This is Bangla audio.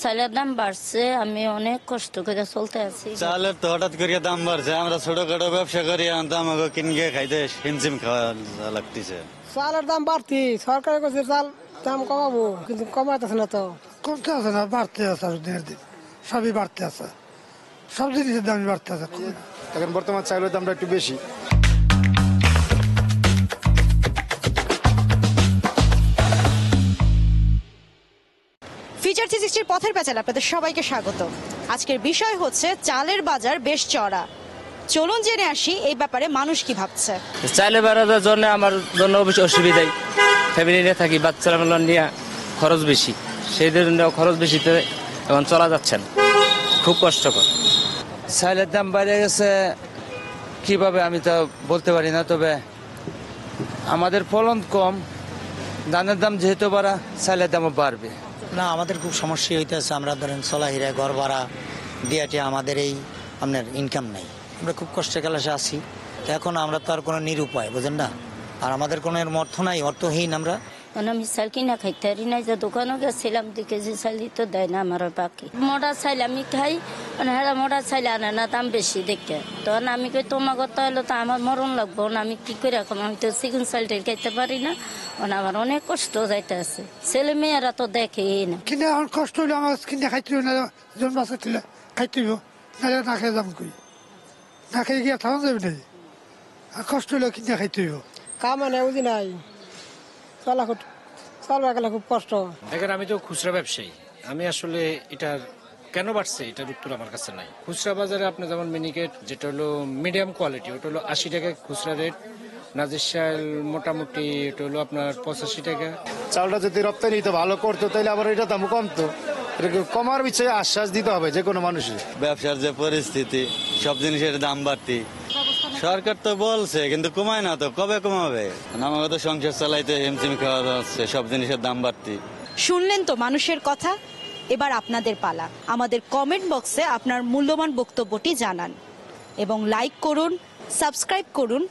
চালের দাম বাড়ছে, আমি অনেক কষ্ট করে চলতে আছি। চালের তো হঠাৎ করে দাম বাড়ছে, আমরা ছোটখাটো ব্যবসা করি, আমাকে কিনে খাইতে হিমশিম খাওয়া লাগতেছে। চালের দাম বাড়তি, সরকারের কাছে চাল দাম কমাবো, কিন্তু কমাইতেছে না তো। কমতে আছে না, বাড়তে আছে, দিনের দিন সবই বাড়তে আছে, সব জিনিসের দামই বাড়তে আছে। এখন বর্তমান চালের দামটা একটু বেশি। ফিচার 360 পথের পেঁচাল আপনাদের সবাইকে স্বাগত। আজকের বিষয় হচ্ছে চালের বাজার বেশ চড়া। চলুন জেনে আসি এই ব্যাপারে মানুষ কি ভাবছে। চাইলে বেড়ানোর জন্য আমার জন্য অবশ্যই অসুবিধাই, ফ্যামিলি নিয়ে থাকি, বাচ্চারা নিয়ে খরচ বেশি, সেই জন্য খরচ বেশিতে এখন চলা যাচ্ছে না, খুব কষ্টকর। চাইলের দাম বেড়ে গেছে কিভাবে আমি তো বলতে পারি না, তবে আমাদের ফলন কম, ধানের দাম যেহেতু বাড়া, চাইলের দামও বাড়বে। না, আমাদের খুব সমস্যা হইতেছে। আমরা ধরেন চলাহিরা ঘর ভাড়া দিয়াটি আমাদের এই আপনার ইনকাম নাই, আমরা খুব কষ্টে কালাসে আছি। এখন আমরা তো আর কোনো নিরুপায়, বুঝেন না, আর আমাদের কোনো অর্থ নাই, অর্থহীন আমরা। আমি চাল কিনা খাইতে পারি না, যে দোকানও গেছিলাম 2 কেজি চাল তো দেয় না আমার বাকি। মোটা চাইলে আমি খাই, মানে হ্যাঁ মোটা চাইলে আনে না, দাম বেশি দেখে। তখন আমি কই তোমার কথা হলো তো আমার মরণ লাগবো না, আমি কি করে এখন, আমি তো চিকেন চালটা খাইতে পারি না, মানে আমার অনেক কষ্ট যাইতে আছে। ছেলে মেয়েরা তো দেখেই না। কিনে এখন কষ্ট হইলে আমার কিনে খাইতে না, জন বাচ্চা ছিল খাইতে নাহলে না খেয়ে দাম কই, না খেয়ে গিয়ে থাকা যাবে না, আর কষ্ট হইলে কিনে খাইতে হইব। কামানে বুঝি নাই, চলবা গেলে খুব কষ্ট। দেখেন, আমি তো খুচরা ব্যবসায়ী, আমি আসলে এটার কেন বাড়ছে এটার উত্তর আমার কাছে নাই। খুচরা বাজারে আপনার যেমন মিনিকেট যেটা হলো মিডিয়াম কোয়ালিটি, ওটা হলো 80 টাকা খুচরা রেট। নাজির চাল মোটামুটি এটা হলো আপনার 85 টাকা। চালটা যদি রপ্তানি তো ভালো করতো, তাহলে আবার এটা দাম কমতো। এটাকে কমার বিষয়ে আশ্বাস দিতে হবে যে কোনো মানুষের। ব্যবসার যে পরিস্থিতি, সব জিনিসের দাম বাড়তি, সরকার তো বলছে কিন্তু কমায় না, তো কবে কমাবে? আমাকে তো সংসার চালাইতে হিমশিম খাওয়া যাচ্ছে, সব জিনিসের দাম বাড়তি। শুনলেন তো মানুষের কথা। এবার আপনাদের পালা। আমাদের কমেন্ট বক্সে আপনার মূল্যবান বক্তব্যটি জানান এবং লাইক করুন, সাবস্ক্রাইব করুন